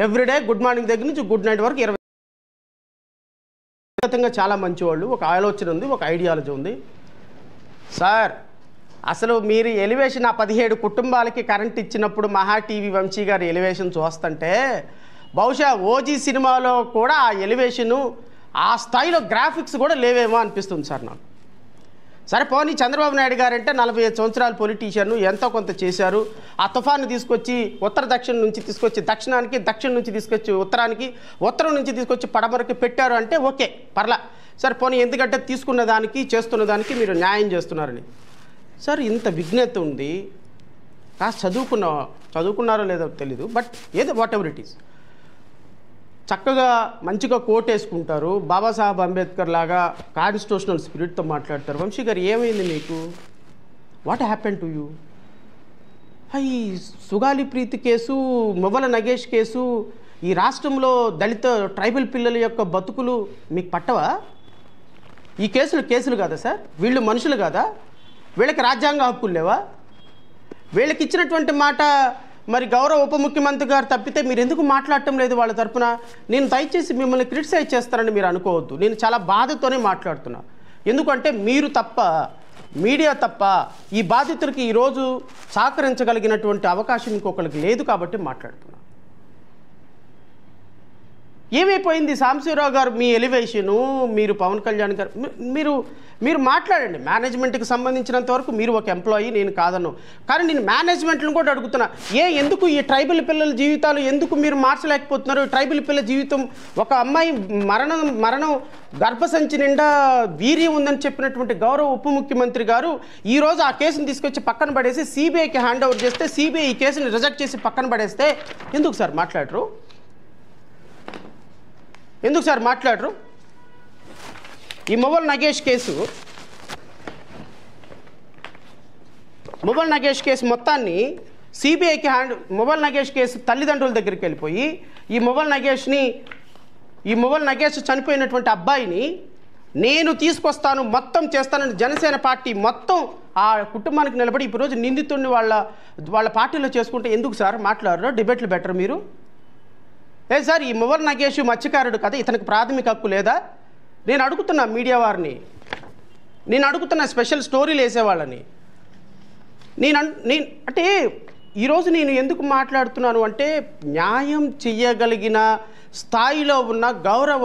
Everyday good morning దగ్గర నుంచి good night వరకు 20 చాలా మంచివాళ్ళు, ఒక ఆలోచన ఉంది, ఒక ఐడియాలజీ ఉంది. సార్ అసలు మీరు ఎలివేషన్ ఆ 17 కుటుంబాలకి కరెంట్ ఇచ్చినప్పుడు మహా టీవీ వంశీ గారి ఎలివేషన్ చూస్తుంటే బహుశా ఓజీ సినిమాలో కూడా ఆ ఎలివేషను ఆ స్థాయిలో గ్రాఫిక్స్ కూడా లేవేమో అనిపిస్తుంది సార్ నాకు. సరే పోనీ చంద్రబాబు నాయుడు గారంటే 45 సంవత్సరాల పొలిటీషియన్, ఎంతో కొంత చేశారు. ఆ తుఫాను తీసుకొచ్చి దక్షిణ నుంచి తీసుకొచ్చి దక్షిణానికి, దక్షిణ నుంచి తీసుకొచ్చి ఉత్తరానికి, ఉత్తరం నుంచి తీసుకొచ్చి పడమరకి పెట్టారు అంటే ఓకే పర్లా. సరే పోనీ ఎందుకంటే తీసుకున్న దానికి చేస్తున్న దానికి మీరు న్యాయం చేస్తున్నారని. సార్ ఇంత విజ్ఞత ఉంది, కాస్త చదువుకున్నారో లేదో తెలీదు, బట్ ఏదో వాట్ ఎవర్ ఇట్ ఈస్, చక్కగా మంచిగా కోట్ వేసుకుంటారు, బాబాసాహెబ్ అంబేద్కర్ లాగా కాన్స్టిట్యూషనల్ స్పిరిట్తో మాట్లాడతారు. వంశీ గారు ఏమైంది మీకు? What happen to you? ఈ సుగాలి ప్రీతి కేసు, మువ్వల నగేష్ కేసు, ఈ రాష్ట్రంలో దళిత ట్రైబల్ పిల్లల యొక్క బతుకులు మీకు పట్టవా? ఈ కేసులు కాదా సార్? వీళ్ళు మనుషులు కాదా? వీళ్ళకి రాజ్యాంగ హక్కులు లేవా? వీళ్ళకి ఇచ్చినటువంటి మాట మరి గౌరవ ఉప ముఖ్యమంత్రి గారు తప్పితే మీరు ఎందుకు మాట్లాడటం లేదు వాళ్ళ తరపున? నేను దయచేసి మిమ్మల్ని క్రిటిసైజ్ చేస్తారని మీరు అనుకోవద్దు. నేను చాలా బాధతోనే మాట్లాడుతున్నా. ఎందుకంటే మీరు తప్ప, మీడియా తప్ప ఈ బాధితులకి ఈరోజు సహకరించగలిగినటువంటి అవకాశం ఇంకొకరికి లేదు కాబట్టి మాట్లాడుతున్నా. ఏమైపోయింది సాంబశివరావు గారు? మీ ఎలివేషను, మీరు పవన్ కళ్యాణ్ గారు, మీరు మాట్లాడండి. మేనేజ్మెంట్కి సంబంధించినంత వరకు మీరు ఒక ఎంప్లాయీ, నేను కాదను. కానీ నేను మేనేజ్మెంట్లను కూడా అడుగుతున్నా, ఎందుకు ఈ ట్రైబల్ పిల్లల జీవితాలు ఎందుకు మీరు మార్చలేకపోతున్నారు? ట్రైబల్ పిల్లల జీవితం, ఒక అమ్మాయి మరణం గర్భసంచి నిండా వీర్యం ఉందని చెప్పినటువంటి గౌరవ ఉప ముఖ్యమంత్రి గారు ఈరోజు ఆ కేసును తీసుకొచ్చి పక్కన పడేసి సిబిఐకి హ్యాండ్ ఓవర్ చేస్తే, సిబిఐ ఈ కేసుని రిజెక్ట్ చేసి పక్కన పడేస్తే ఎందుకు సార్ మాట్లాడరు? ఎందుకు సార్ మాట్లాడరు? ఈ మువ్వల నగేష్ కేసు మొత్తాన్ని సిబిఐకి మువ్వల నగేష్ కేసు తల్లిదండ్రుల దగ్గరికి వెళ్ళిపోయి ఈ మువ్వల నగేష్ చనిపోయినటువంటి అబ్బాయిని నేను తీసుకొస్తాను, మొత్తం చేస్తానని జనసేన పార్టీ మొత్తం ఆ కుటుంబానికి నిలబడి ఈరోజు నిందితుడిని వాళ్ళ పార్టీలో చేసుకుంటే ఎందుకు సార్ మాట్లాడరు? డిబేట్లు బెటర్ మీరు. లేదు సార్, ఈ మువ్వల నగేష్ మత్స్యకారుడు కదా, ఇతనికి ప్రాథమిక హక్కు లేదా? నేను అడుగుతున్నా మీడియా వారిని, నేను అడుగుతున్నా స్పెషల్ స్టోరీలు వేసేవాళ్ళని. అంటే ఈరోజు నేను ఎందుకు మాట్లాడుతున్నాను అంటే, న్యాయం చెయ్యగలిగిన స్థాయిలో ఉన్న గౌరవ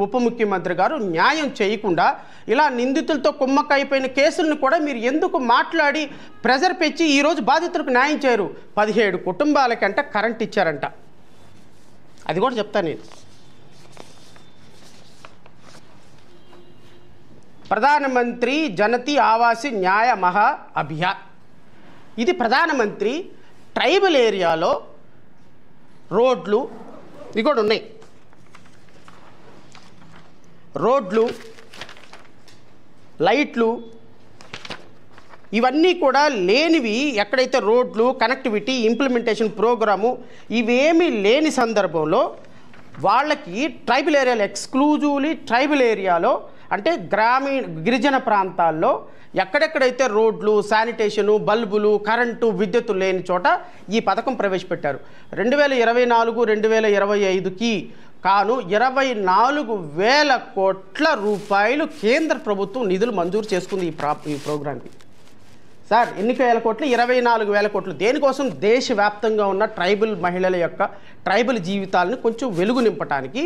ఉప ముఖ్యమంత్రి గారు న్యాయం చేయకుండా ఇలా నిందితులతో కుమ్మక్కైపోయిన కేసులను కూడా మీరు ఎందుకు మాట్లాడి ప్రెజర్ పెంచి ఈరోజు బాధితులకు న్యాయం చేయరు? 17 కుటుంబాలకంట కరెంట్ ఇచ్చారంట, అది కూడా చెప్తాను నేను. ప్రధానమంత్రి జనతి ఆవాస్ న్యాయ మహా అభియాన్, ఇది ప్రధానమంత్రి ట్రైబల్ ఏరియాలో రోడ్లు, ఇవి కూడా ఉన్నాయి, రోడ్లు, లైట్లు, ఇవన్నీ కూడా లేనివి. ఎక్కడైతే రోడ్లు, కనెక్టివిటీ, ఇంప్లిమెంటేషన్ ప్రోగ్రాము ఇవేమీ లేని సందర్భంలో వాళ్ళకి ట్రైబల్ ఏరియాలో, ఎక్స్క్లూజివ్లీ ట్రైబల్ ఏరియాలో అంటే గిరిజన ప్రాంతాల్లో ఎక్కడెక్కడైతే రోడ్లు, శానిటేషను, బల్బులు, కరెంటు, విద్యుత్తు లేని చోట ఈ పథకం ప్రవేశపెట్టారు. 2024-2025కి కాను 24,000 కోట్ల రూపాయలు కేంద్ర ప్రభుత్వం నిధులు మంజూరు చేసుకుంది ఈ ప్రోగ్రాంకి. సార్ ఎన్ని వేల కోట్లు? 24,000 కోట్లు. దేనికోసం? దేశవ్యాప్తంగా ఉన్న ట్రైబల్ మహిళల యొక్క ట్రైబల్ జీవితాలను కొంచెం వెలుగు నింపడానికి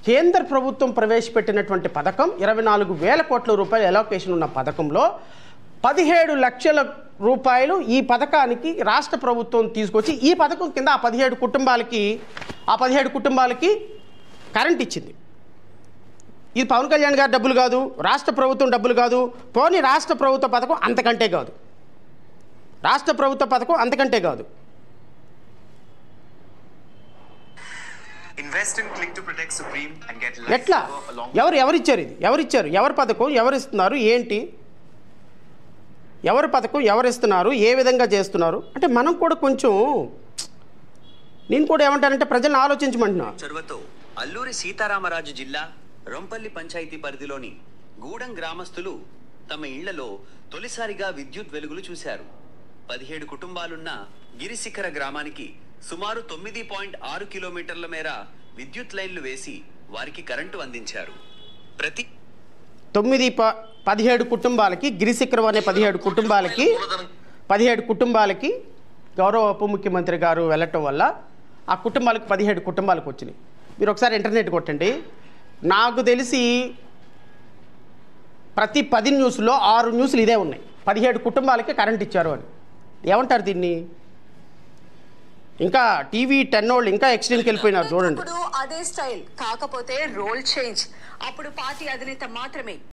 కేంద్ర ప్రభుత్వం ప్రవేశపెట్టినటువంటి పథకం. 24,000 కోట్ల రూపాయల ఎలోకేషన్ ఉన్న పథకంలో 17 లక్షల రూపాయలు ఈ పథకానికి రాష్ట్ర ప్రభుత్వం తీసుకొచ్చి ఈ పథకం కింద ఆ 17 కుటుంబాలకి కరెంట్ ఇచ్చింది. ఇది పవన్ కళ్యాణ్ గారి డబ్బులు కాదు, రాష్ట్ర ప్రభుత్వం డబ్బులు కాదు. పోనీ రాష్ట్ర ప్రభుత్వ పథకం అంతకంటే కాదు, రాష్ట్ర ప్రభుత్వ పథకం అంతకంటే కాదు. ఎట్లా? ఎవరిచ్చారు? ఇది ఎవరిచ్చారు? ఎవరి పథకం? ఎవరిస్తున్నారు? ఏంటి? ఎవరి పథకం? ఎవరిస్తున్నారు? ఏ విధంగా చేస్తున్నారు? అంటే మనం కూడా కొంచెం, నేను కూడా ఏమంటానంటే ప్రజలను ఆలోచించమంటున్నా. చొరవతో అల్లూరి సీతారామరాజు జిల్లా రొంపల్లి పంచాయతీ పరిధిలోని గూడెం గ్రామస్తులు తమ ఇళ్లలో తొలిసారిగా విద్యుత్ వెలుగులు చూశారు. 17 కుటుంబాలున్న గిరిశిఖర గ్రామానికి సుమారు 9.6 కిలోమీటర్ల మేర విద్యుత్ లైన్లు వేసి వారికి కరెంటు అందించారు. 17 కుటుంబాలకి గిరిశిఖరం అనే 17 కుటుంబాలకి గౌరవ ఉప ముఖ్యమంత్రి గారు వెళ్ళటం వల్ల ఆ కుటుంబాలకు 17 కుటుంబాలకు వచ్చినాయి. మీరు ఒకసారి ఇంటర్నెట్ కొట్టండి. నాకు తెలిసి ప్రతి 10 న్యూస్లో 6 న్యూస్లు ఇదే ఉన్నాయి, 17 కుటుంబాలకి కరెంట్ ఇచ్చారు అని. ఏమంటారు దీన్ని? ఇంకా టీవీ 10 వాళ్ళు ఇంకా ఎక్స్ట్రీమ్కి వెళ్ళిపోయినారు చూడండి. అదే స్టైల్ కాకపోతే రోల్ చేంజ్. అప్పుడు పార్టీ అధినేత మాత్రమే